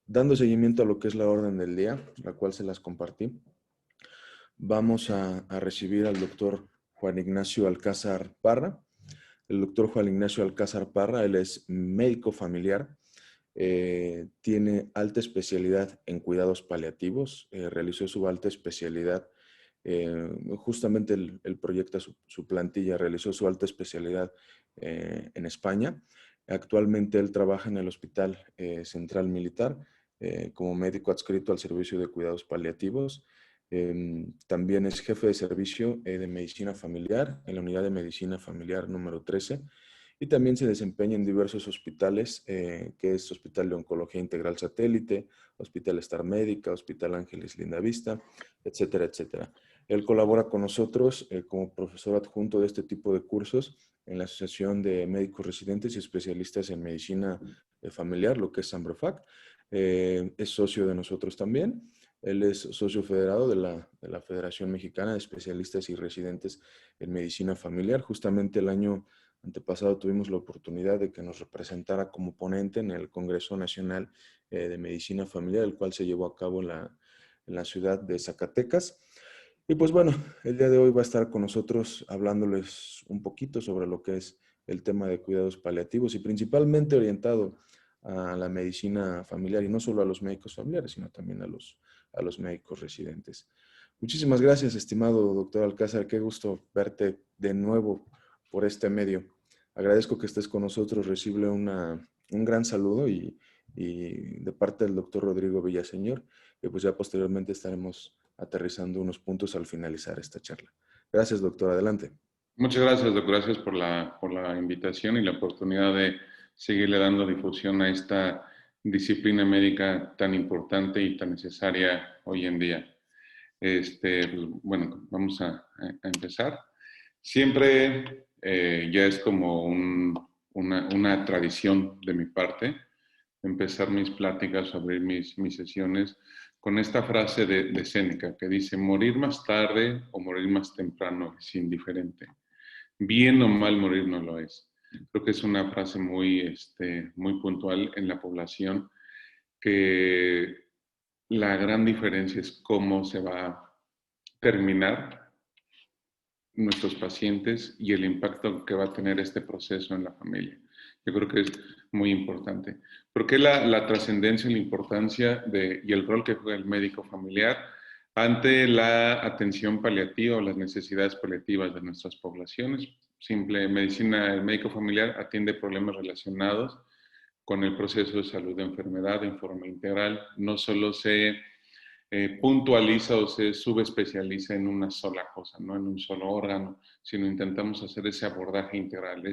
Dando seguimiento a lo que es la orden del día, la cual se las compartí, vamos a recibir al doctor Juan Ignacio Alcázar Parra. El doctor Juan Ignacio Alcázar Parra, él es médico familiar, tiene alta especialidad en cuidados paliativos, realizó su alta especialidad, justamente él proyecta su plantilla, realizó su alta especialidad en España. Actualmente él trabaja en el Hospital Central Militar como médico adscrito al Servicio de Cuidados Paliativos. También es jefe de servicio de medicina familiar en la unidad de medicina familiar número 13 y también se desempeña en diversos hospitales, que es Hospital de Oncología Integral Satélite, Hospital Star Médica, Hospital Ángeles Lindavista, etcétera, etcétera. Él colabora con nosotros como profesor adjunto de este tipo de cursos en la Asociación de Médicos Residentes y Especialistas en Medicina Familiar, lo que es SAMBROFAC. Es socio de nosotros también. Él es socio federado de la Federación Mexicana de Especialistas y Residentes en Medicina Familiar. Justamente el año antepasado tuvimos la oportunidad de que nos representara como ponente en el Congreso Nacional de Medicina Familiar, el cual se llevó a cabo en la ciudad de Zacatecas. Y pues bueno, el día de hoy va a estar con nosotros hablándoles un poquito sobre lo que es el tema de cuidados paliativos y principalmente orientado a la medicina familiar y no solo a los médicos familiares, sino también a los médicos residentes. Muchísimas gracias, estimado doctor Alcázar. Qué gusto verte de nuevo por este medio. Agradezco que estés con nosotros. Recibe un gran saludo y de parte del doctor Rodrigo Villaseñor, que pues ya posteriormente estaremos aterrizando unos puntos al finalizar esta charla. Gracias, doctor. Adelante. Muchas gracias, doctor. Gracias por la invitación y la oportunidad de seguirle dando difusión a esta disciplina médica tan importante y tan necesaria hoy en día. Bueno, vamos a empezar. Siempre ya es como una tradición de mi parte empezar mis pláticas, abrir mis sesiones con esta frase de Séneca que dice: morir más tarde o morir más temprano es indiferente. Bien o mal morir no lo es. Creo que es una frase muy puntual en la población, que la gran diferencia es cómo se va a terminar nuestros pacientes y el impacto que va a tener este proceso en la familia. Yo creo que es muy importante. ¿Por qué la trascendencia y la importancia y el rol que juega el médico familiar ante la atención paliativa o las necesidades paliativas de nuestras poblaciones? Simple medicina, el médico familiar atiende problemas relacionados con el proceso de salud de enfermedad en forma integral. No solo se puntualiza o se subespecializa en una sola cosa, no en un solo órgano, sino intentamos hacer ese abordaje integral,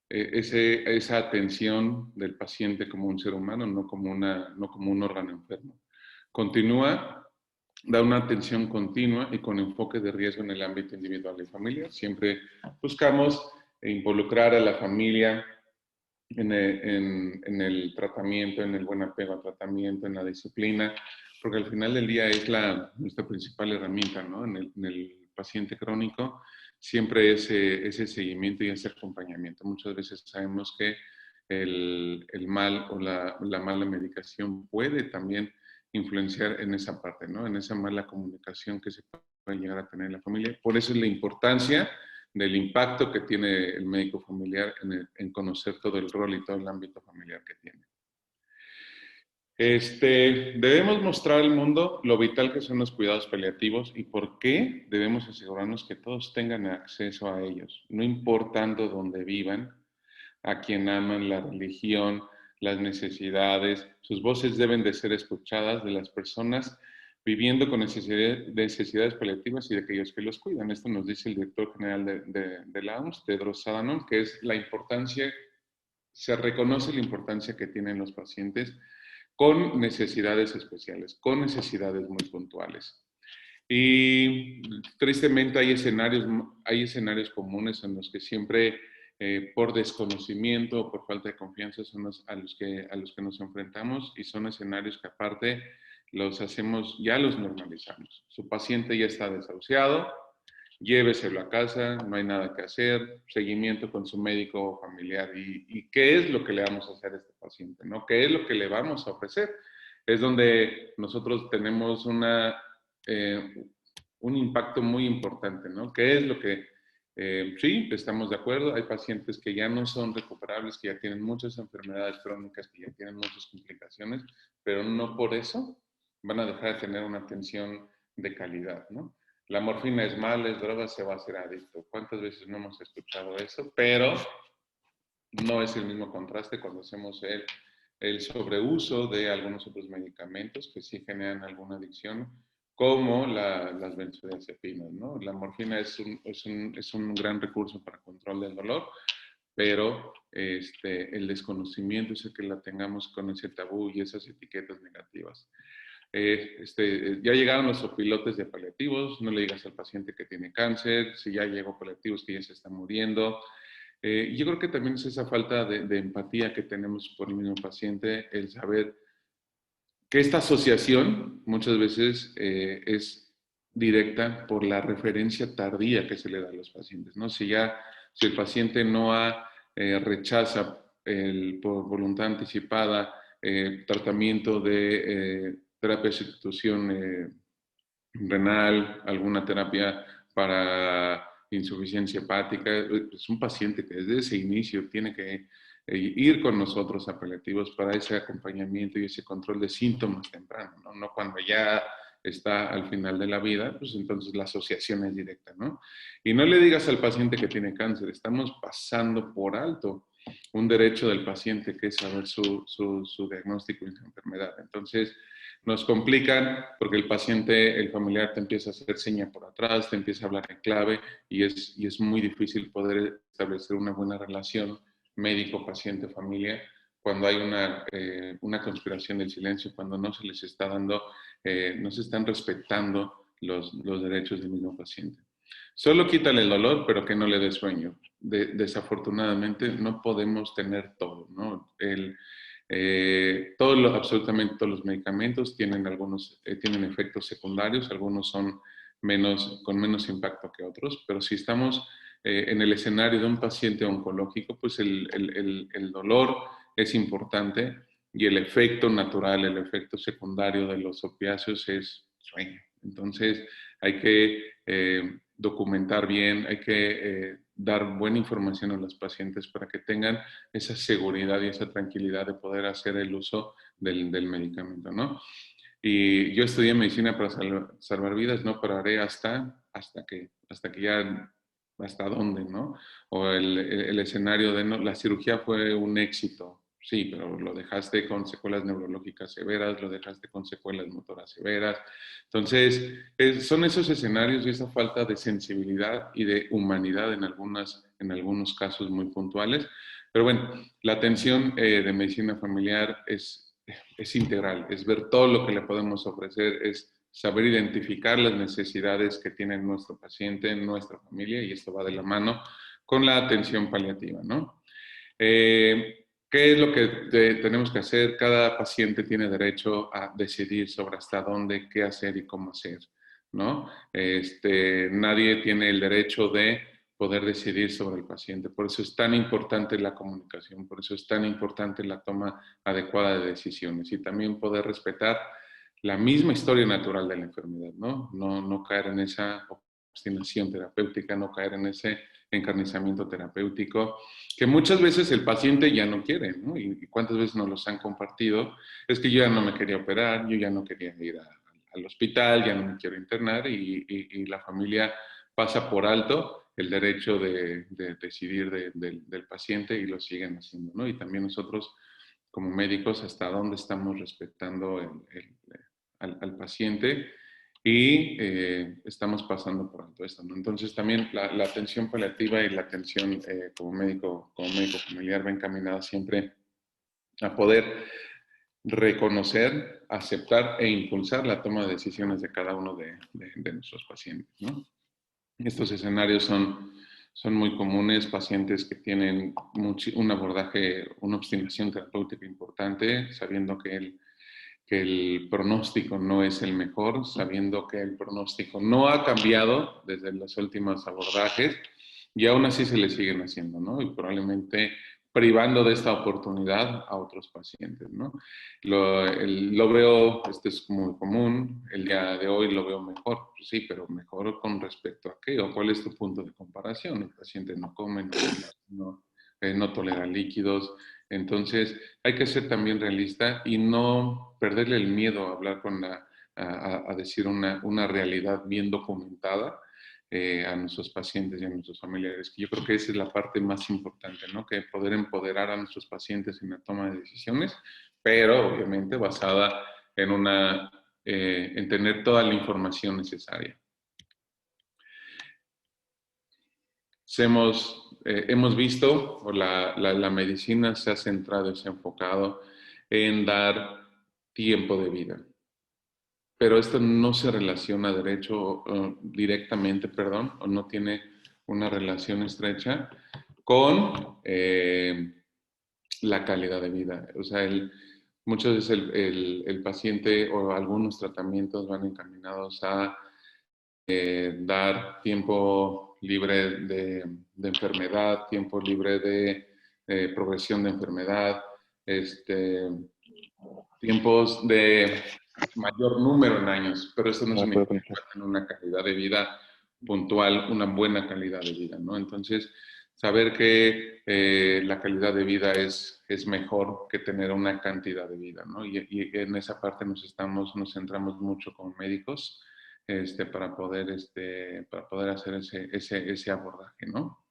esa atención del paciente como un ser humano, no como un órgano enfermo. Continúa, da una atención continua y con enfoque de riesgo en el ámbito individual y familiar. Siempre buscamos involucrar a la familia en el tratamiento, en el buen apego al tratamiento, en la disciplina, porque al final del día es nuestra principal herramienta, ¿no? En el paciente crónico siempre ese seguimiento y ese acompañamiento. Muchas veces sabemos que el mal o la mala medicación puede también influenciar en esa parte, ¿no? En esa mala comunicación que se puede llegar a tener en la familia. Por eso es la importancia del impacto que tiene el médico familiar en conocer todo el rol y todo el ámbito familiar que tiene. Debemos mostrar al mundo lo vital que son los cuidados paliativos y por qué debemos asegurarnos que todos tengan acceso a ellos, no importando dónde vivan, a quien aman, la religión, las necesidades. Sus voces deben de ser escuchadas de las personas viviendo con necesidades paliativas y de aquellos que los cuidan. Esto nos dice el director general de la OMS, Tedros Adhanom, que es la importancia, se reconoce la importancia que tienen los pacientes con necesidades especiales, con necesidades muy puntuales. Y tristemente hay escenarios comunes en los que siempre por desconocimiento o por falta de confianza son a los que nos enfrentamos, y son escenarios que aparte ya los normalizamos. Su paciente ya está desahuciado lléveselo a casa, no hay nada que hacer, seguimiento con su médico familiar y qué es lo que le vamos a hacer a este paciente, ¿no? ¿Qué es lo que le vamos a ofrecer? Es donde nosotros tenemos un impacto muy importante, ¿no? ¿Qué es lo que sí, estamos de acuerdo, hay pacientes que ya no son recuperables, que ya tienen muchas enfermedades crónicas, que ya tienen muchas complicaciones, pero no por eso van a dejar de tener una atención de calidad, ¿no? La morfina es mala, es droga, se va a hacer adicto. ¿Cuántas veces no hemos escuchado eso? Pero no es el mismo contraste cuando hacemos el sobreuso de algunos otros medicamentos que sí generan alguna adicción, como las benzodiazepinas, ¿no? La morfina es un gran recurso para control del dolor, pero el desconocimiento es el que la tengamos con ese tabú y esas etiquetas negativas. Ya llegaron los pilotes de paliativos, no le digas al paciente que tiene cáncer, si ya llegó paliativos que ya se está muriendo. Yo creo que también es esa falta de empatía que tenemos por el mismo paciente, el saber que esta asociación muchas veces es directa por la referencia tardía que se le da a los pacientes, ¿no? Si el paciente no rechaza por voluntad anticipada tratamiento de terapia de sustitución renal, alguna terapia para insuficiencia hepática, es un paciente que desde ese inicio tiene que ir con nosotros a paliativos para ese acompañamiento y ese control de síntomas temprano, ¿no? No cuando ya está al final de la vida, pues entonces la asociación es directa, ¿no? Y no le digas al paciente que tiene cáncer, estamos pasando por alto un derecho del paciente que es saber su diagnóstico y su enfermedad. Entonces, nos complican porque el paciente, el familiar te empieza a hacer seña por atrás, te empieza a hablar en clave y es muy difícil poder establecer una buena relación médico, paciente, familia cuando hay una conspiración del silencio, cuando no se les está dando, no se están respetando los derechos del mismo paciente. Solo quítale el dolor, pero que no le dé sueño. Desafortunadamente no podemos tener todo, ¿no? Absolutamente todos los medicamentos tienen tienen efectos secundarios, algunos son con menos impacto que otros, pero si estamos en el escenario de un paciente oncológico, pues el dolor es importante y el efecto natural, el efecto secundario de los opiáceos es sueño. Entonces hay que documentar bien, hay que dar buena información a los pacientes para que tengan esa seguridad y esa tranquilidad de poder hacer el uso del medicamento, ¿no? Y yo estudié medicina para salvar vidas, no pararé hasta que ya, hasta dónde, ¿no? O el escenario de, no, la cirugía fue un éxito, sí, pero lo dejaste con secuelas neurológicas severas, lo dejaste con secuelas motoras severas. Entonces, son esos escenarios y esa falta de sensibilidad y de humanidad en algunos casos muy puntuales. Pero bueno, la atención de medicina familiar es integral, es ver todo lo que le podemos ofrecer, es saber identificar las necesidades que tiene nuestro paciente, nuestra familia, y esto va de la mano con la atención paliativa, ¿no? ¿Qué es lo que tenemos que hacer? Cada paciente tiene derecho a decidir sobre hasta dónde, qué hacer y cómo hacer, ¿no? Nadie tiene el derecho de poder decidir sobre el paciente. Por eso es tan importante la comunicación, por eso es tan importante la toma adecuada de decisiones y también poder respetar la misma historia natural de la enfermedad, ¿no? No caer en esa obstinación terapéutica, no caer en ese encarnizamiento terapéutico, que muchas veces el paciente ya no quiere, ¿no? Y cuántas veces nos los han compartido, es que yo ya no me quería operar, yo ya no quería ir al hospital, ya no me quiero internar y la familia pasa por alto el derecho de decidir del paciente y lo siguen haciendo, ¿no? Y también nosotros como médicos hasta dónde estamos respetando al paciente y estamos pasando por alto esto, ¿no? Entonces también la atención paliativa y la atención como médico familiar va encaminada siempre a poder reconocer, aceptar e impulsar la toma de decisiones de cada uno de nuestros pacientes, ¿no? Estos escenarios son muy comunes, pacientes que tienen un abordaje, una obstinación terapéutica importante, sabiendo que que el pronóstico no es el mejor, sabiendo que el pronóstico no ha cambiado desde los últimos abordajes y aún así se le siguen haciendo, ¿no? Y probablemente privando de esta oportunidad a otros pacientes, ¿no? Lo veo, esto es muy común, el día de hoy lo veo mejor, pues sí, pero mejor con respecto a qué, o cuál es tu punto de comparación. El paciente no come, no tolera líquidos, entonces hay que ser también realista y no perderle el miedo a hablar a decir una realidad bien documentada a nuestros pacientes y a nuestros familiares. Yo creo que esa es la parte más importante, ¿no? Que poder empoderar a nuestros pacientes en la toma de decisiones, pero obviamente basada en tener toda la información necesaria. Hemos visto, o la medicina se ha centrado y se ha enfocado en dar tiempo de vida. Pero esto no se relaciona directamente, perdón, o no tiene una relación estrecha con la calidad de vida. O sea, muchas veces el paciente o algunos tratamientos van encaminados a dar tiempo libre de enfermedad, tiempo libre de progresión de enfermedad, tiempos de mayor número en años, pero eso no significa que tengan una calidad de vida puntual, una buena calidad de vida, ¿no? Entonces, saber que la calidad de vida es mejor que tener una cantidad de vida, ¿no? Y en esa parte nos centramos mucho como médicos para poder hacer ese abordaje, ¿no?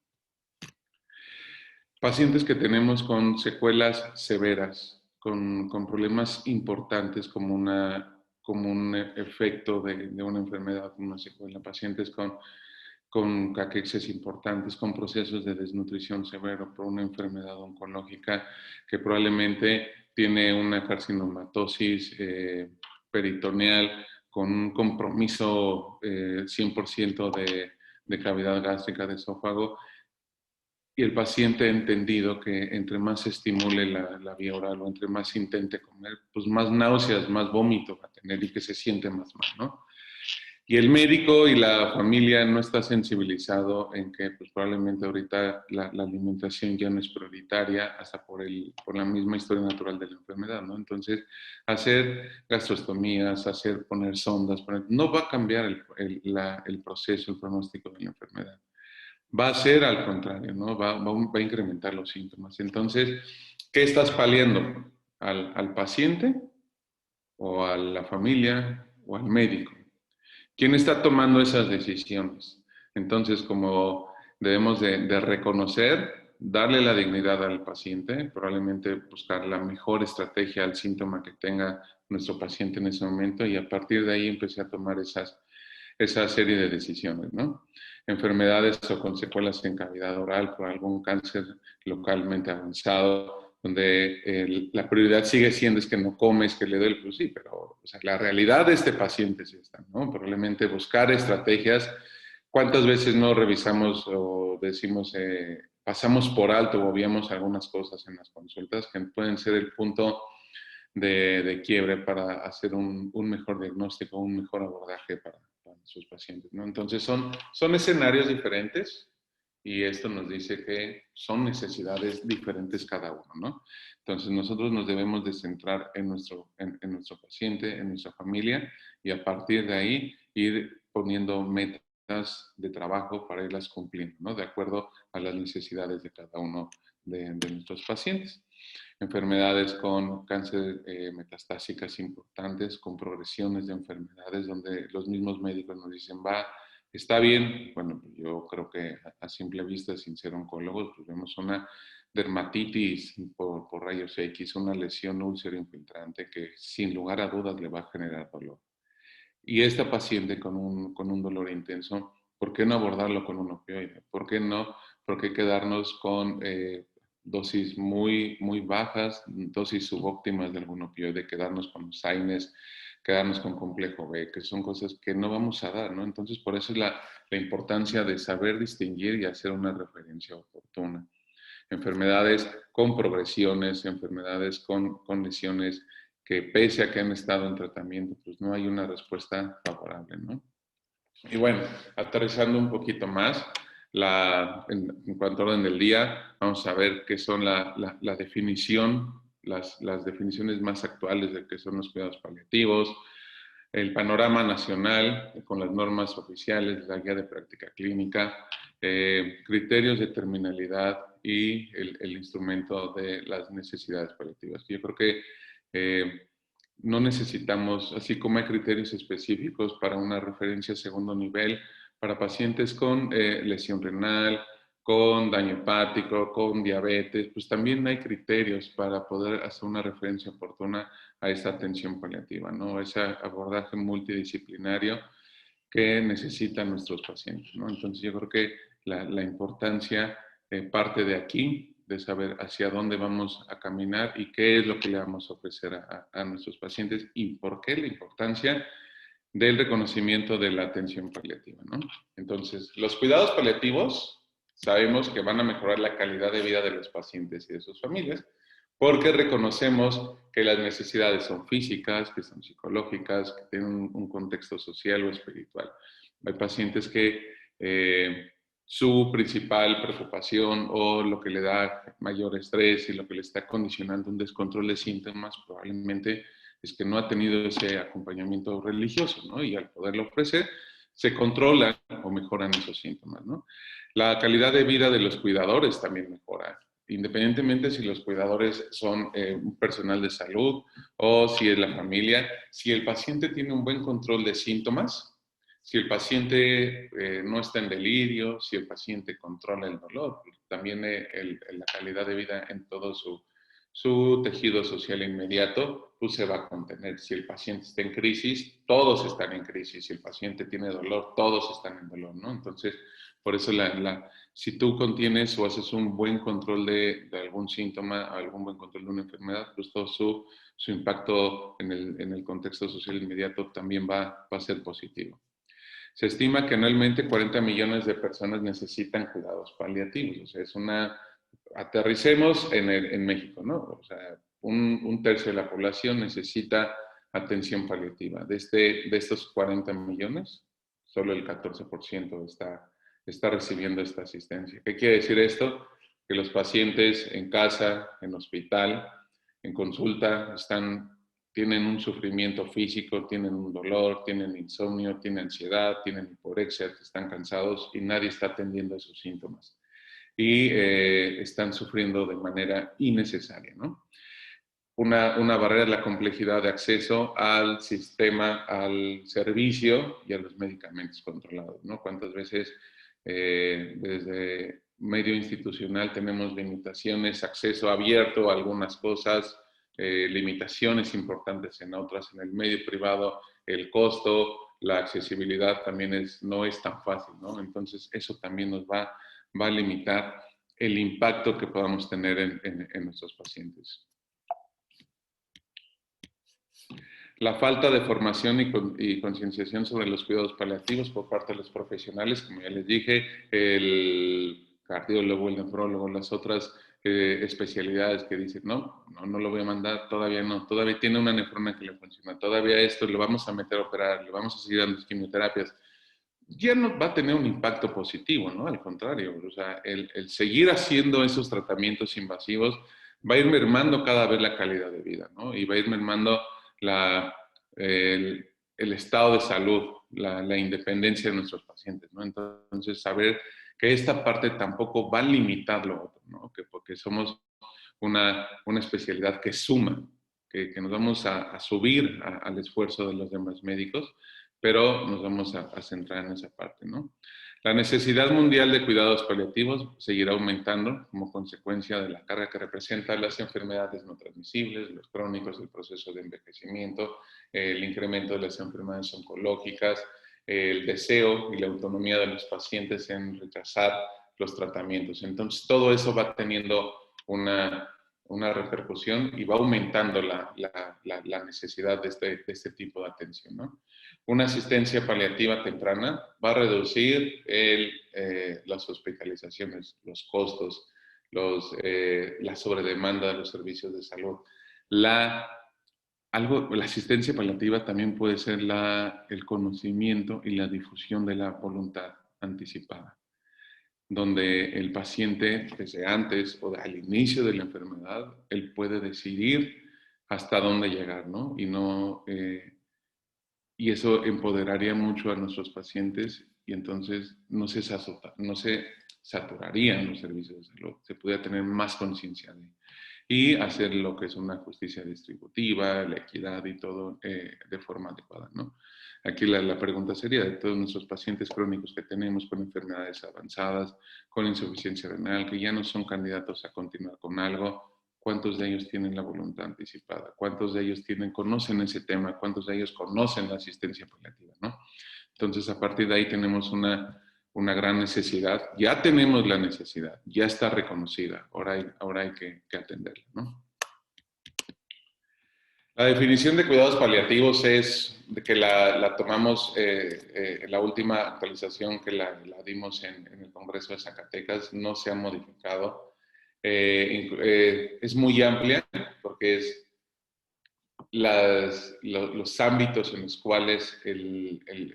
Pacientes que tenemos con secuelas severas, con problemas importantes como un efecto de una enfermedad, una secuela. Pacientes con caquexes importantes, con procesos de desnutrición severo por una enfermedad oncológica que probablemente tiene una carcinomatosis peritoneal con un compromiso 100% de cavidad gástrica de esófago. Y el paciente ha entendido que entre más se estimule la vía oral o entre más intente comer, pues más náuseas, más vómito va a tener y que se siente más mal, ¿no? Y el médico y la familia no está sensibilizado en que pues, probablemente ahorita la alimentación ya no es prioritaria hasta por la misma historia natural de la enfermedad, ¿no? Entonces, hacer gastrostomías, poner sondas, no va a cambiar el proceso, el pronóstico de la enfermedad. Va a ser al contrario, ¿no? Va a incrementar los síntomas. Entonces, ¿qué estás paliando? ¿Al paciente o a la familia o al médico? ¿Quién está tomando esas decisiones? Entonces, como debemos de reconocer, darle la dignidad al paciente, probablemente buscar la mejor estrategia al síntoma que tenga nuestro paciente en ese momento y a partir de ahí empecé a tomar esa serie de decisiones, ¿no? Enfermedades o con secuelas en cavidad oral por algún cáncer localmente avanzado, donde la prioridad sigue siendo es que no comes, que le duele, pues sí, pero o sea, la realidad de este paciente es esta, ¿no? Probablemente buscar estrategias. ¿Cuántas veces no revisamos o decimos, pasamos por alto o obviamos algunas cosas en las consultas que pueden ser el punto de quiebre para hacer un mejor diagnóstico, un mejor abordaje para sus pacientes, ¿no? Entonces son escenarios diferentes y esto nos dice que son necesidades diferentes cada uno, ¿no? Entonces nosotros nos debemos de centrar en nuestro paciente, en nuestra familia y a partir de ahí ir poniendo metas de trabajo para irlas cumpliendo, ¿no? De acuerdo a las necesidades de cada uno de nuestros pacientes. Enfermedades con cáncer metastásicas importantes, con progresiones de enfermedades donde los mismos médicos nos dicen, está bien. Bueno, yo creo que a simple vista, sin ser oncólogos, pues vemos una dermatitis por rayos X, una lesión úlcera infiltrante que sin lugar a dudas le va a generar dolor. Y esta paciente con un dolor intenso, ¿por qué no abordarlo con un opioide? ¿Por qué no? ¿Por qué quedarnos con dosis muy, muy bajas, dosis subóptimas de algún opioide, quedarnos con los AINES, quedarnos con complejo B, que son cosas que no vamos a dar, ¿no? Entonces, por eso es la importancia de saber distinguir y hacer una referencia oportuna. Enfermedades con progresiones, enfermedades con lesiones que pese a que han estado en tratamiento, pues no hay una respuesta favorable, ¿no? Y bueno, aterrizando un poquito más, en cuanto a orden del día, vamos a ver qué son la definición, las definiciones más actuales de qué son los cuidados paliativos, el panorama nacional con las normas oficiales, la guía de práctica clínica, criterios de terminalidad y el instrumento de las necesidades paliativas. Yo creo que no necesitamos, así como hay criterios específicos para una referencia a segundo nivel, para pacientes con lesión renal, con daño hepático, con diabetes, pues también hay criterios para poder hacer una referencia oportuna a esta atención paliativa, ¿no? Ese abordaje multidisciplinario que necesitan nuestros pacientes, ¿no? Entonces yo creo que la importancia parte de aquí, de saber hacia dónde vamos a caminar y qué es lo que le vamos a ofrecer a nuestros pacientes y por qué la importancia del reconocimiento de la atención paliativa, ¿no? Entonces, los cuidados paliativos sabemos que van a mejorar la calidad de vida de los pacientes y de sus familias, porque reconocemos que las necesidades son físicas, que son psicológicas, que tienen un contexto social o espiritual. Hay pacientes que su principal preocupación o lo que le da mayor estrés y lo que le está condicionando un descontrol de síntomas probablemente es que no ha tenido ese acompañamiento religioso, ¿no? Y al poderlo ofrecer, se controlan o mejoran esos síntomas, ¿no? La calidad de vida de los cuidadores también mejora, independientemente si los cuidadores son un personal de salud o si es la familia. Si el paciente tiene un buen control de síntomas, si el paciente no está en delirio, si el paciente controla el dolor, también la calidad de vida en todo su tejido social inmediato, pues se va a contener. Si el paciente está en crisis, todos están en crisis. Si el paciente tiene dolor, todos están en dolor, ¿no? Entonces, por eso si tú contienes o haces un buen control de algún síntoma, algún buen control de una enfermedad, pues todo su impacto en el contexto social inmediato también va a ser positivo. Se estima que anualmente 40 millones de personas necesitan cuidados paliativos. O sea, aterricemos en México, ¿no? O sea, un tercio de la población necesita atención paliativa. De estos 40 millones, solo el 14% está recibiendo esta asistencia. ¿Qué quiere decir esto? Que los pacientes en casa, en hospital, en consulta, tienen un sufrimiento físico, tienen un dolor, tienen insomnio, tienen ansiedad, tienen hiporexia, están cansados y nadie está atendiendo esos síntomas. Y están sufriendo de manera innecesaria, ¿no? Una barrera es la complejidad de acceso al sistema, al servicio y a los medicamentos controlados, ¿no? ¿Cuántas veces desde medio institucional tenemos limitaciones, acceso abierto a algunas cosas, limitaciones importantes en otras? En el medio privado el costo, la accesibilidad también no es tan fácil, ¿no? Entonces eso también nos va a limitar el impacto que podamos tener en nuestros pacientes. La falta de formación y concienciación sobre los cuidados paliativos por parte de los profesionales, como ya les dije, el cardiólogo, el nefrólogo, las otras especialidades que dicen, no lo voy a mandar, todavía no, todavía tiene una nefrona que le funciona, todavía esto lo vamos a meter a operar, le vamos a seguir dando quimioterapias. Ya no va a tener un impacto positivo, ¿no? Al contrario, o sea, el seguir haciendo esos tratamientos invasivos va a ir mermando cada vez la calidad de vida, ¿no? Y va a ir mermando el estado de salud, la independencia de nuestros pacientes, ¿no? Entonces, saber que esta parte tampoco va a limitar lo otro, ¿no? Porque somos una especialidad que suma, que nos vamos a subir al esfuerzo de los demás médicos, pero nos vamos a centrar en esa parte, ¿no? La necesidad mundial de cuidados paliativos seguirá aumentando como consecuencia de la carga que representan las enfermedades no transmisibles, los crónicos, el proceso de envejecimiento, el incremento de las enfermedades oncológicas, el deseo y la autonomía de los pacientes en rechazar los tratamientos. Entonces, todo eso va teniendo una repercusión y va aumentando la necesidad de este tipo de atención, ¿no? Una asistencia paliativa temprana va a reducir las hospitalizaciones, los costos, la sobredemanda de los servicios de salud, la la asistencia paliativa también puede ser el conocimiento y la difusión de la voluntad anticipada, donde el paciente desde antes o al inicio de la enfermedad, él puede decidir hasta dónde llegar, ¿no? Y eso empoderaría mucho a nuestros pacientes y entonces no se saturarían los servicios de salud, se pudiera tener más conciencia y hacer lo que es una justicia distributiva, la equidad y todo de forma adecuada, ¿no? Aquí la pregunta sería, de todos nuestros pacientes crónicos que tenemos con enfermedades avanzadas, con insuficiencia renal, que ya no son candidatos a continuar con algo, ¿cuántos de ellos tienen la voluntad anticipada? ¿Cuántos de ellos conocen ese tema? ¿Cuántos de ellos conocen la asistencia paliativa, ¿no? Entonces, a partir de ahí tenemos una gran necesidad. Ya tenemos la necesidad, ya está reconocida. Ahora hay que atenderla, ¿no? La definición de cuidados paliativos es de que la tomamos, la última actualización que la dimos en el Congreso de Zacatecas, no se ha modificado. Es muy amplia porque es los ámbitos en los cuales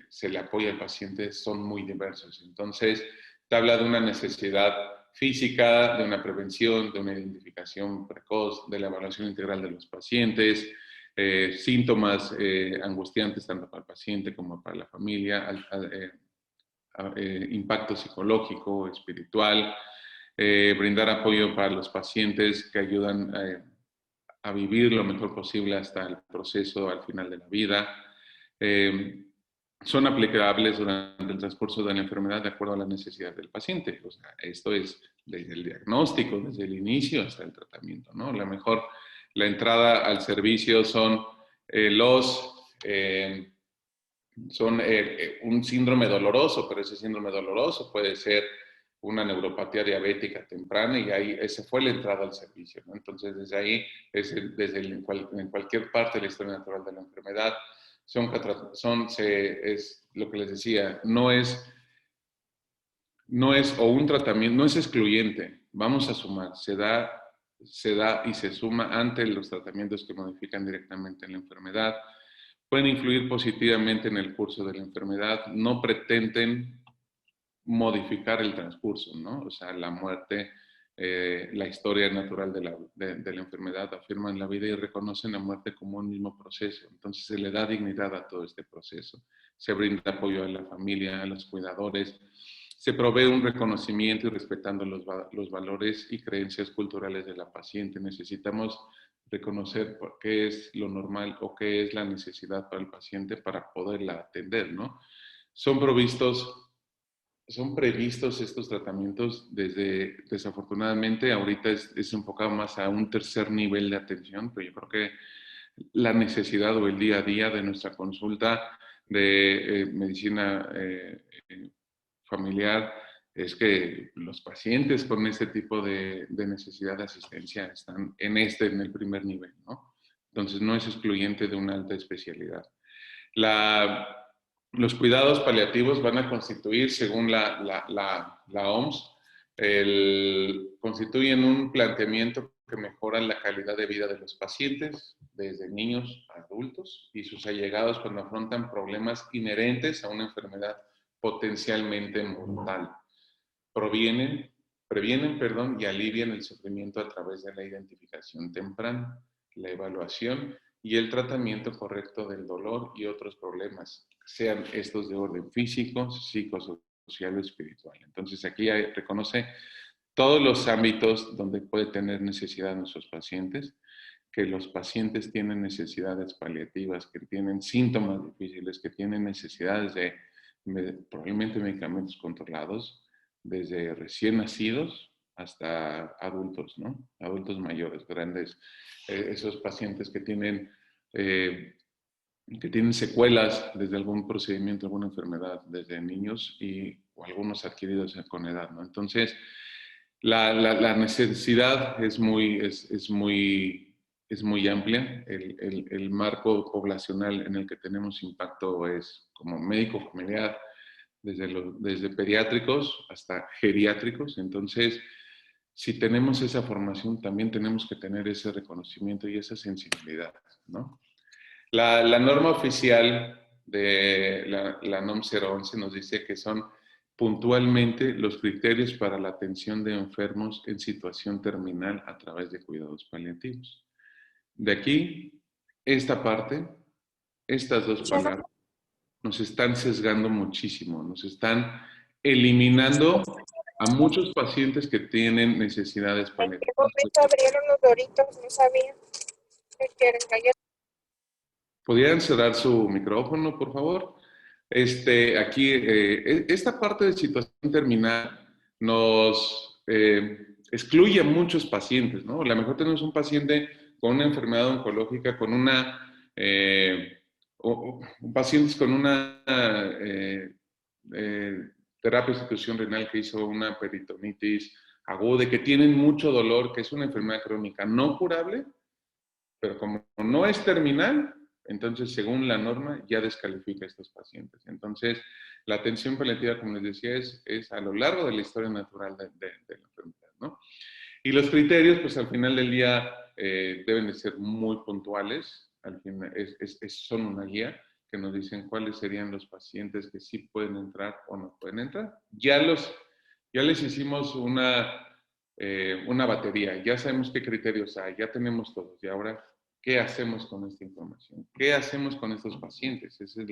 se le apoya al paciente son muy diversos. Entonces, te habla de una necesidad física, de una prevención, de una identificación precoz, de la evaluación integral de los pacientes, síntomas angustiantes tanto para el paciente como para la familia, impacto psicológico, espiritual, brindar apoyo para los pacientes que ayudan a vivir lo mejor posible hasta el proceso al final de la vida. Son aplicables durante el transcurso de la enfermedad de acuerdo a la necesidad del paciente. O sea, esto es desde el diagnóstico, desde el inicio hasta el tratamiento, ¿no? La entrada al servicio son un síndrome doloroso, pero ese síndrome doloroso puede ser una neuropatía diabética temprana y ahí esa fue la entrada al servicio, ¿no? Entonces, desde ahí, en cualquier parte de la historia natural de la enfermedad, es lo que les decía, no es o un tratamiento, no es excluyente, vamos a sumar, se da y se suma ante los tratamientos que modifican directamente la enfermedad, pueden influir positivamente en el curso de la enfermedad, no pretenden modificar el transcurso, ¿no? O sea, la muerte, la historia natural de la enfermedad afirman la vida y reconocen la muerte como un mismo proceso. Entonces se le da dignidad a todo este proceso. Se brinda apoyo a la familia, a los cuidadores. Se provee un reconocimiento y respetando los valores y creencias culturales de la paciente. Necesitamos reconocer por qué es lo normal o qué es la necesidad para el paciente para poderla atender, ¿no? Son previstos estos tratamientos desafortunadamente, ahorita es enfocado más a un tercer nivel de atención, pero yo creo que la necesidad o el día a día de nuestra consulta de medicina familiar es que los pacientes con este tipo de necesidad de asistencia están en el primer nivel, ¿no? Entonces no es excluyente de una alta especialidad. Los cuidados paliativos van a constituir, según la OMS, constituyen un planteamiento que mejora la calidad de vida de los pacientes, desde niños a adultos, y sus allegados cuando afrontan problemas inherentes a una enfermedad potencialmente mortal. Previenen, y alivian el sufrimiento a través de la identificación temprana, la evaluación y el tratamiento correcto del dolor y otros problemas, sean estos de orden físico, psicosocial o espiritual. Entonces aquí reconoce todos los ámbitos donde puede tener necesidad nuestros pacientes, que los pacientes tienen necesidades paliativas, que tienen síntomas difíciles, que tienen necesidades de probablemente medicamentos controlados, desde recién nacidos hasta adultos, ¿no? Adultos mayores, grandes, esos pacientes que tienen secuelas desde algún procedimiento, alguna enfermedad, desde niños o algunos adquiridos con edad, ¿no? Entonces, la necesidad es muy amplia. El marco poblacional en el que tenemos impacto es como médico familiar, desde pediátricos hasta geriátricos. Entonces, si tenemos esa formación, también tenemos que tener ese reconocimiento y esa sensibilidad, ¿no? La norma oficial de la NOM 011 nos dice que son puntualmente los criterios para la atención de enfermos en situación terminal a través de cuidados paliativos. De aquí, esta parte, estas dos palabras, nos están sesgando muchísimo, nos están eliminando a muchos pacientes que tienen necesidades ¿En qué paliativas. momento abrieron los Doritos? No sabía que quieren galletas. ¿Podrían cerrar su micrófono, por favor? Aquí, esta parte de situación terminal nos excluye a muchos pacientes, ¿no? A lo mejor tenemos un paciente con una enfermedad oncológica, con pacientes con una terapia de sustitución renal que hizo una peritonitis aguda, y que tienen mucho dolor, que es una enfermedad crónica no curable, pero como no es terminal, entonces, según la norma, ya descalifica a estos pacientes. Entonces, la atención paliativa, como les decía, es a lo largo de la historia natural de la enfermedad, ¿no? Y los criterios, pues al final del día, deben de ser muy puntuales. Al final, son una guía que nos dicen cuáles serían los pacientes que sí pueden entrar o no pueden entrar. Ya les hicimos una batería, ya sabemos qué criterios hay, ya tenemos todos. Y ahora, ¿qué hacemos con esta información? ¿Qué hacemos con estos pacientes? Ese es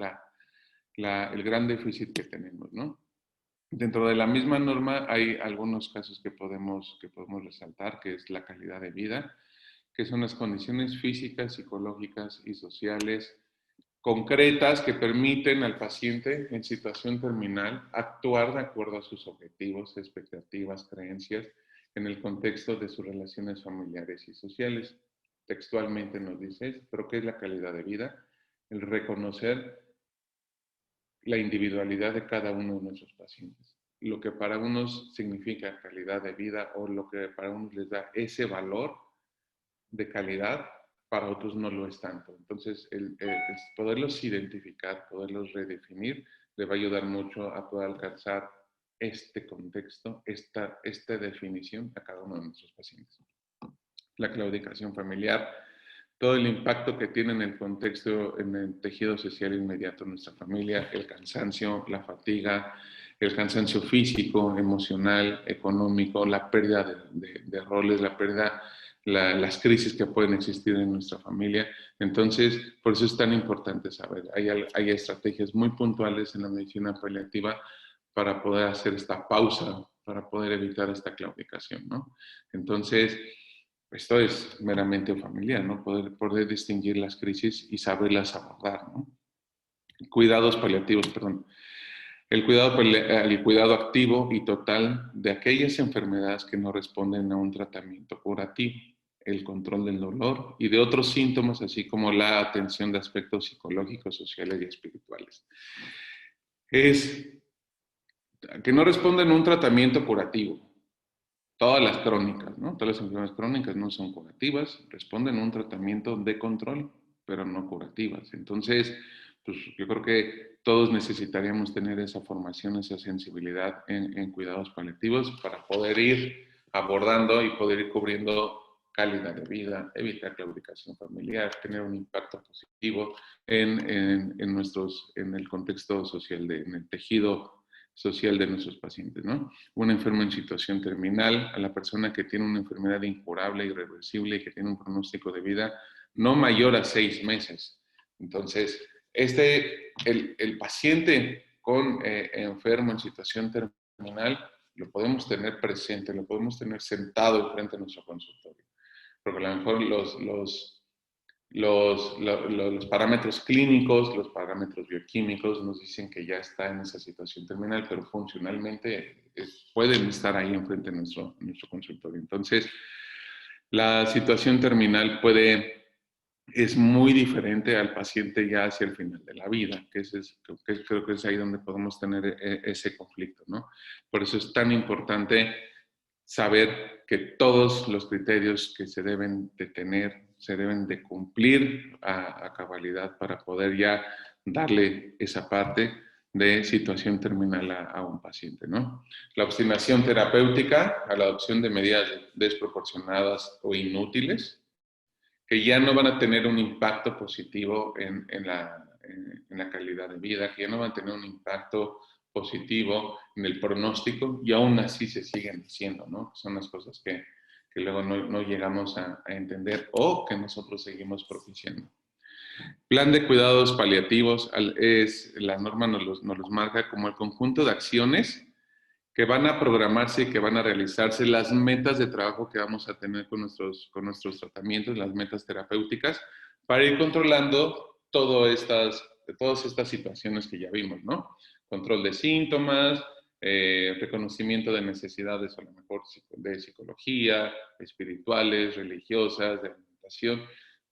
el gran déficit que tenemos, ¿no? Dentro de la misma norma hay algunos casos que podemos resaltar, que es la calidad de vida, que son las condiciones físicas, psicológicas y sociales concretas que permiten al paciente en situación terminal actuar de acuerdo a sus objetivos, expectativas, creencias en el contexto de sus relaciones familiares y sociales. Textualmente nos dice, ¿pero qué es la calidad de vida? El reconocer la individualidad de cada uno de nuestros pacientes. Lo que para unos significa calidad de vida o lo que para unos les da ese valor de calidad, para otros no lo es tanto. Entonces, el poderlos identificar, poderlos redefinir, le va a ayudar mucho a poder alcanzar este contexto, esta definición a cada uno de nuestros pacientes. La claudicación familiar, todo el impacto que tiene en el contexto, en el tejido social inmediato de nuestra familia, el cansancio, la fatiga, el cansancio físico, emocional, económico, la pérdida de roles, la pérdida, las crisis que pueden existir en nuestra familia. Entonces, por eso es tan importante saber. Hay estrategias muy puntuales en la medicina paliativa para poder hacer esta pausa, para poder evitar esta claudicación, ¿no? Entonces, esto es meramente familiar, ¿no? Poder distinguir las crisis y saberlas abordar, ¿no? Cuidados paliativos, perdón. El cuidado activo y total de aquellas enfermedades que no responden a un tratamiento curativo, el control del dolor y de otros síntomas, así como la atención de aspectos psicológicos, sociales y espirituales. Es que no responden a un tratamiento curativo. Todas las crónicas, ¿no? Todas las enfermedades crónicas no son curativas, responden a un tratamiento de control, pero no curativas. Entonces, pues yo creo que todos necesitaríamos tener esa formación, esa sensibilidad en cuidados paliativos para poder ir abordando y poder ir cubriendo calidad de vida, evitar claudicación familiar, tener un impacto positivo en el contexto social, en el tejido social de nuestros pacientes, ¿no? Un enfermo en situación terminal, a la persona que tiene una enfermedad incurable, irreversible y que tiene un pronóstico de vida no mayor a 6 meses. Entonces, el paciente enfermo en situación terminal lo podemos tener presente, lo podemos tener sentado frente a nuestro consultorio, porque a lo mejor los parámetros clínicos, los parámetros bioquímicos nos dicen que ya está en esa situación terminal, pero funcionalmente pueden estar ahí enfrente de nuestro consultorio. Entonces, la situación terminal es muy diferente al paciente ya hacia el final de la vida, creo que es ahí donde podemos tener ese conflicto, ¿no? Por eso es tan importante saber que todos los criterios que se deben de tener, se deben de cumplir a cabalidad para poder ya darle esa parte de situación terminal a un paciente, ¿no? La obstinación terapéutica a la adopción de medidas desproporcionadas o inútiles, que ya no van a tener un impacto positivo en la calidad de vida, que ya no van a tener un impacto positivo en el pronóstico y aún así se siguen haciendo, ¿no? Son las cosas que luego no llegamos a entender o que nosotros seguimos propiciando. Plan de cuidados paliativos, la norma nos los marca como el conjunto de acciones que van a programarse y que van a realizarse, las metas de trabajo que vamos a tener con nuestros tratamientos, las metas terapéuticas, para ir controlando todas estas situaciones que ya vimos, ¿no? Control de síntomas, reconocimiento de necesidades, a lo mejor de psicología, espirituales, religiosas, de alimentación,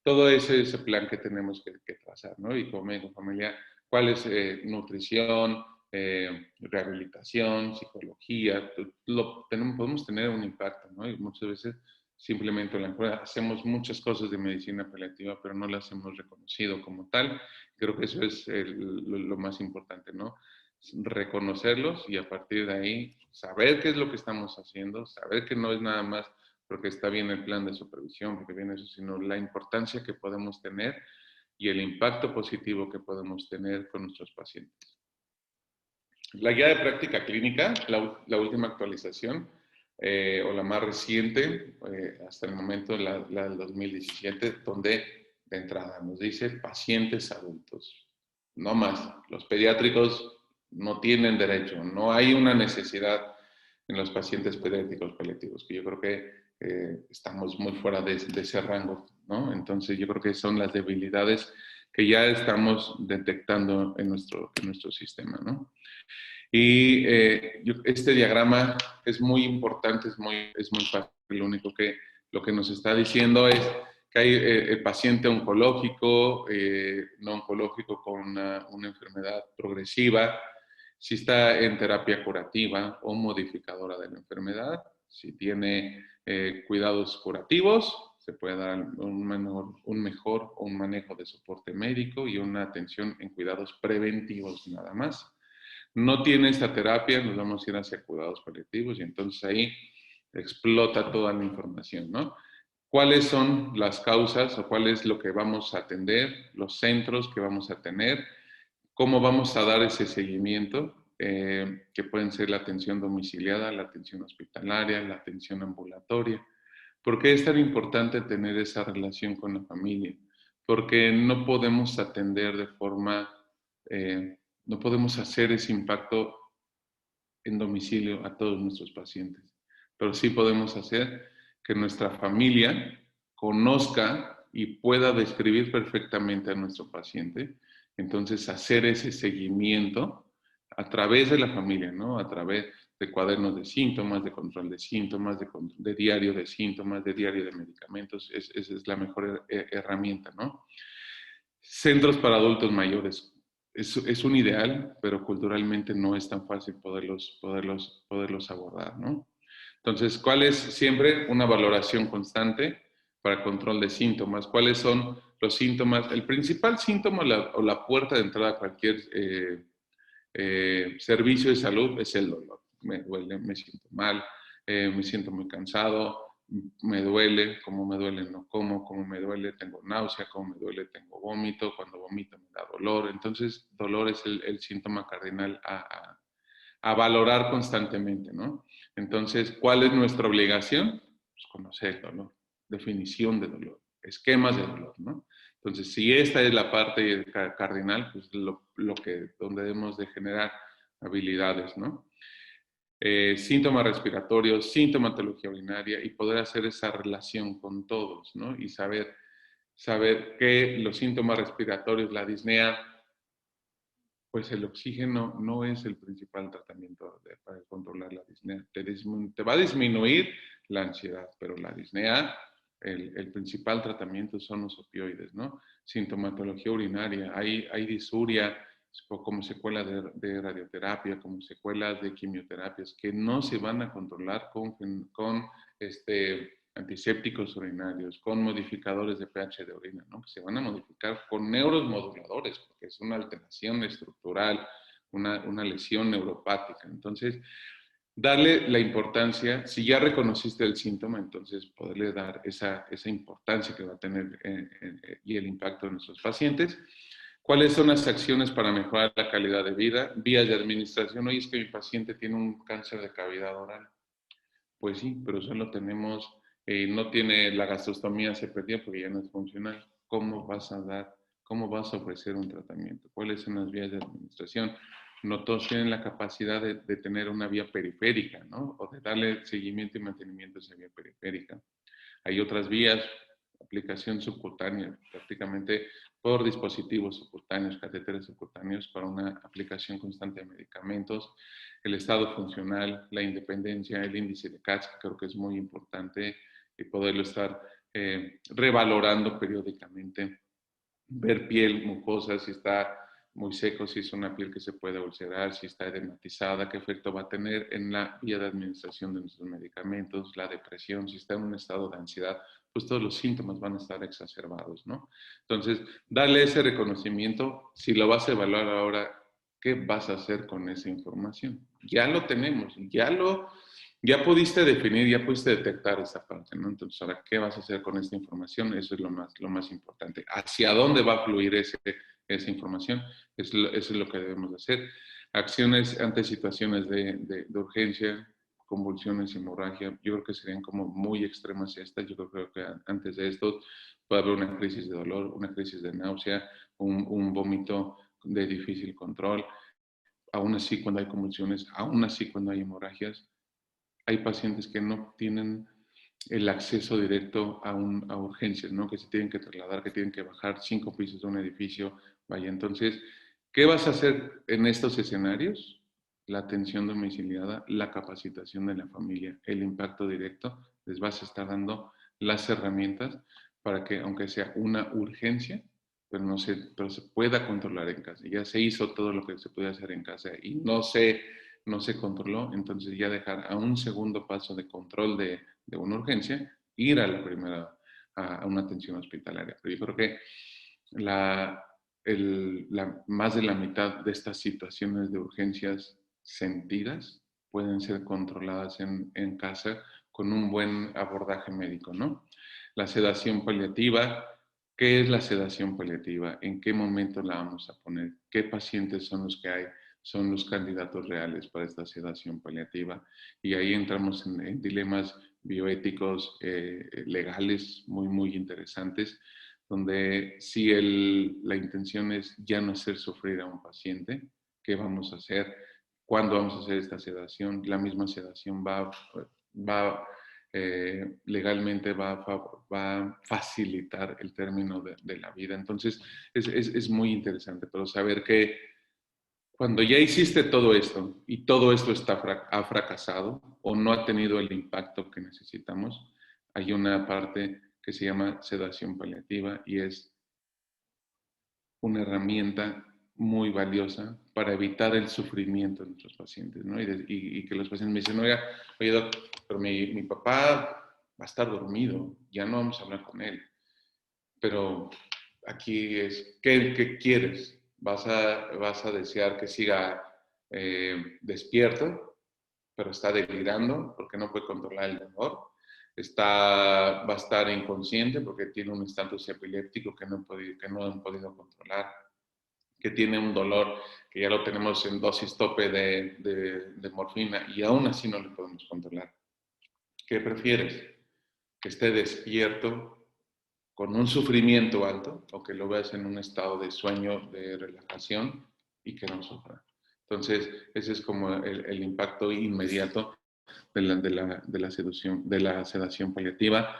todo ese plan que tenemos que trazar, ¿no? Y como médico familiar, ¿cuál es nutrición, rehabilitación, psicología? Podemos tener un impacto, ¿no? Y muchas veces simplemente hacemos muchas cosas de medicina paliativa, pero no las hemos reconocido como tal. Creo que eso es lo más importante, ¿no? Reconocerlos y a partir de ahí saber qué es lo que estamos haciendo, saber que no es nada más porque está bien el plan de supervisión, porque viene eso, sino la importancia que podemos tener y el impacto positivo que podemos tener con nuestros pacientes. La guía de práctica clínica, la última actualización, o la más reciente, hasta el momento, la del 2017, donde de entrada nos dice pacientes adultos, no más. Los pediátricos no tienen derecho, no hay una necesidad en los pacientes pediátricos paliativos, que yo creo que estamos muy fuera de ese rango, ¿no? Entonces yo creo que son las debilidades que ya estamos detectando en nuestro sistema, ¿no? Y este diagrama es muy importante, es muy fácil. Lo que nos está diciendo es que hay el paciente oncológico, no oncológico con una enfermedad progresiva, si está en terapia curativa o modificadora de la enfermedad, si tiene cuidados curativos, se puede dar un mejor o un manejo de soporte médico y una atención en cuidados preventivos nada más. No tiene esta terapia, nos vamos a ir hacia cuidados paliativos y entonces ahí explota toda la información, ¿no? ¿Cuáles son las causas o cuál es lo que vamos a atender, los centros que vamos a tener, cómo vamos a dar ese seguimiento, que pueden ser la atención domiciliada, la atención hospitalaria, la atención ambulatoria? ¿Por qué es tan importante tener esa relación con la familia? Porque no podemos atender de forma, no podemos hacer ese impacto en domicilio a todos nuestros pacientes, pero sí podemos hacer que nuestra familia conozca y pueda describir perfectamente a nuestro paciente. Entonces, hacer ese seguimiento a través de la familia, ¿no? A través de cuadernos de síntomas, de control de síntomas, de diario de síntomas, de diario de medicamentos. Esa es la mejor herramienta, ¿no? Centros para adultos mayores. Es un ideal, pero culturalmente no es tan fácil poderlos abordar, ¿no? Entonces, ¿cuál es siempre una valoración constante para control de síntomas? ¿Cuáles son los síntomas? El principal síntoma o la puerta de entrada a cualquier servicio de salud es el dolor. Me duele, me siento mal, me siento muy cansado, me duele, como me duele no como me duele tengo náusea, como me duele tengo vómito, cuando vomito me da dolor. Entonces, dolor es el síntoma cardinal a valorar constantemente, ¿no? Entonces, ¿cuál es nuestra obligación? Pues conocer el dolor, definición de dolor, esquemas de dolor, ¿no? Entonces, si esta es la parte cardinal, pues donde debemos de generar habilidades, ¿no? Síntomas respiratorios, sintomatología urinaria y poder hacer esa relación con todos, ¿no? Y saber que los síntomas respiratorios, la disnea, pues el oxígeno no es el principal tratamiento para controlar la disnea. Te va a disminuir la ansiedad, pero la disnea, el principal tratamiento son los opioides, ¿no? Sintomatología urinaria, hay disuria como secuela de radioterapia, como secuelas de quimioterapias, que no se van a controlar con antisépticos urinarios, con modificadores de pH de orina, ¿no? Que se van a modificar con neuromoduladores, porque es una alteración estructural, una lesión neuropática. Entonces, darle la importancia, si ya reconociste el síntoma, entonces poderle dar esa importancia que va a tener y el impacto en nuestros pacientes. ¿Cuáles son las acciones para mejorar la calidad de vida? Vías de administración. Oye, es que mi paciente tiene un cáncer de cavidad oral. Pues sí, pero solo tenemos, no tiene la gastrostomía, se perdió porque ya no es funcional. ¿Cómo vas a dar, cómo vas a ofrecer un tratamiento? ¿Cuáles son las vías de administración? No todos tienen la capacidad de tener una vía periférica, ¿no? O de darle seguimiento y mantenimiento a esa vía periférica. Hay otras vías, aplicación subcutánea, prácticamente por dispositivos subcutáneos, catéteres subcutáneos para una aplicación constante de medicamentos, el estado funcional, la independencia, el índice de CATS, que creo que es muy importante y poderlo estar revalorando periódicamente, ver piel mucosa, si está muy seco, si es una piel que se puede ulcerar, si está edematizada, qué efecto va a tener en la vía de administración de nuestros medicamentos, la depresión, si está en un estado de ansiedad, pues todos los síntomas van a estar exacerbados, ¿no? Entonces, darle ese reconocimiento, si lo vas a evaluar ahora, ¿qué vas a hacer con esa información? Ya lo tenemos, ya pudiste definir, ya pudiste detectar esa parte, ¿no? Entonces, ahora, ¿qué vas a hacer con esta información? Eso es lo más importante. ¿Hacia dónde va a fluir esa información? Eso es lo que debemos hacer. Acciones ante situaciones de urgencia, convulsiones, hemorragia, yo creo que serían como muy extremas estas. Yo creo que antes de esto puede haber una crisis de dolor, una crisis de náusea, un vómito de difícil control. Aún así, cuando hay convulsiones, aún así, cuando hay hemorragias, hay pacientes que no tienen el acceso directo a urgencias, ¿no? Que se tienen que trasladar, que tienen que bajar 5 pisos de un edificio. Vaya, entonces, ¿qué vas a hacer en estos escenarios? La atención domiciliada, la capacitación de la familia, el impacto directo, les vas a estar dando las herramientas para que, aunque sea una urgencia, pero se pueda controlar en casa. Ya se hizo todo lo que se podía hacer en casa y no se controló, entonces ya dejar a un segundo paso de control de una urgencia, ir a la primera, a una atención hospitalaria. Pero yo creo que más de la mitad de estas situaciones de urgencias sentidas pueden ser controladas en casa con un buen abordaje médico, ¿no? La sedación paliativa. ¿Qué es la sedación paliativa? ¿En qué momento la vamos a poner? ¿Qué pacientes son los que hay? Son los candidatos reales para esta sedación paliativa. Y ahí entramos en dilemas bioéticos, legales, muy interesantes, donde si la intención es ya no hacer sufrir a un paciente, ¿qué vamos a hacer? ¿Cuándo vamos a hacer esta sedación? La misma sedación legalmente va a facilitar el término de la vida. Entonces, es muy interesante, pero saber que cuando ya hiciste todo esto y todo esto ha fracasado o no ha tenido el impacto que necesitamos, hay una parte que se llama sedación paliativa y es una herramienta muy valiosa para evitar el sufrimiento de nuestros pacientes, ¿no? Y que los pacientes me dicen, oye, doctor, pero mi papá va a estar dormido, ya no vamos a hablar con él. Pero aquí es, ¿qué quieres? ¿Vas a desear que siga despierto, pero está delirando porque no puede controlar el dolor? Va a estar inconsciente porque tiene un estatus epiléptico que no han podido controlar, que tiene un dolor que ya lo tenemos en dosis tope de morfina y aún así no lo podemos controlar. ¿Qué prefieres? ¿Que esté despierto con un sufrimiento alto o que lo veas en un estado de sueño, de relajación y que no sufra? Entonces, ese es como el impacto inmediato de la sedación paliativa,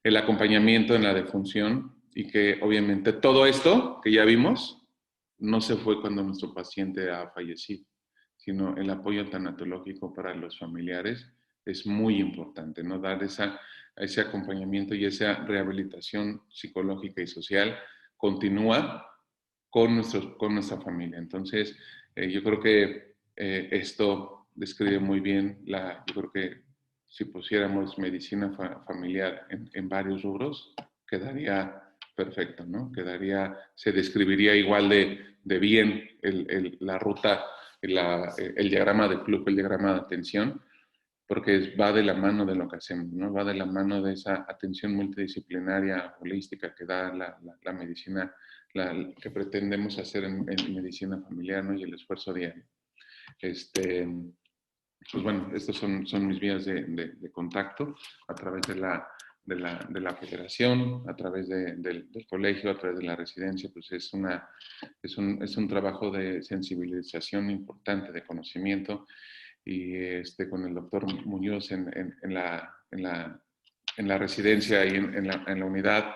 el acompañamiento en la defunción y que obviamente todo esto que ya vimos no se fue cuando nuestro paciente ha fallecido, sino el apoyo tanatológico para los familiares es muy importante, ¿no? Dar ese acompañamiento y esa rehabilitación psicológica y social continúa con nuestra familia. Entonces, yo creo que esto describe muy bien yo creo que si pusiéramos medicina familiar en varios rubros, quedaría perfecto, ¿no? Se describiría igual de bien la ruta el diagrama de flujo, el diagrama de atención, porque va de la mano de lo que hacemos, ¿no? Va de la mano de esa atención multidisciplinaria, holística que da la medicina, que pretendemos hacer en medicina familiar, ¿no? Y el esfuerzo diario. Pues bueno, estos son mis vías de contacto a través de la federación, a través del colegio, a través de la residencia. Pues es un trabajo de sensibilización importante, de conocimiento. Y con el doctor Muñoz en la residencia y en la unidad,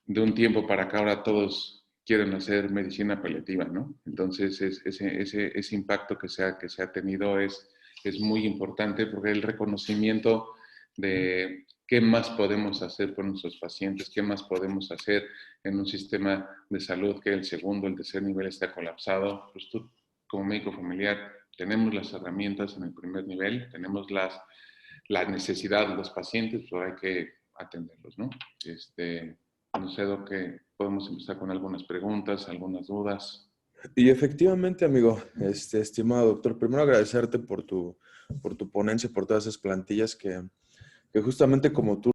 de un tiempo para acá ahora todos quieren hacer medicina paliativa, ¿no? Entonces ese impacto que se ha tenido es muy importante, porque el reconocimiento de qué más podemos hacer por nuestros pacientes, qué más podemos hacer en un sistema de salud que el segundo, el tercer nivel está colapsado. Pues tú, como médico familiar, tenemos las herramientas en el primer nivel, tenemos la necesidad de los pacientes, pero hay que atenderlos, ¿no? No sé, Doc, que podemos empezar con algunas preguntas, algunas dudas. Y efectivamente, amigo, estimado doctor, primero agradecerte por tu ponencia, por todas esas plantillas que justamente como tú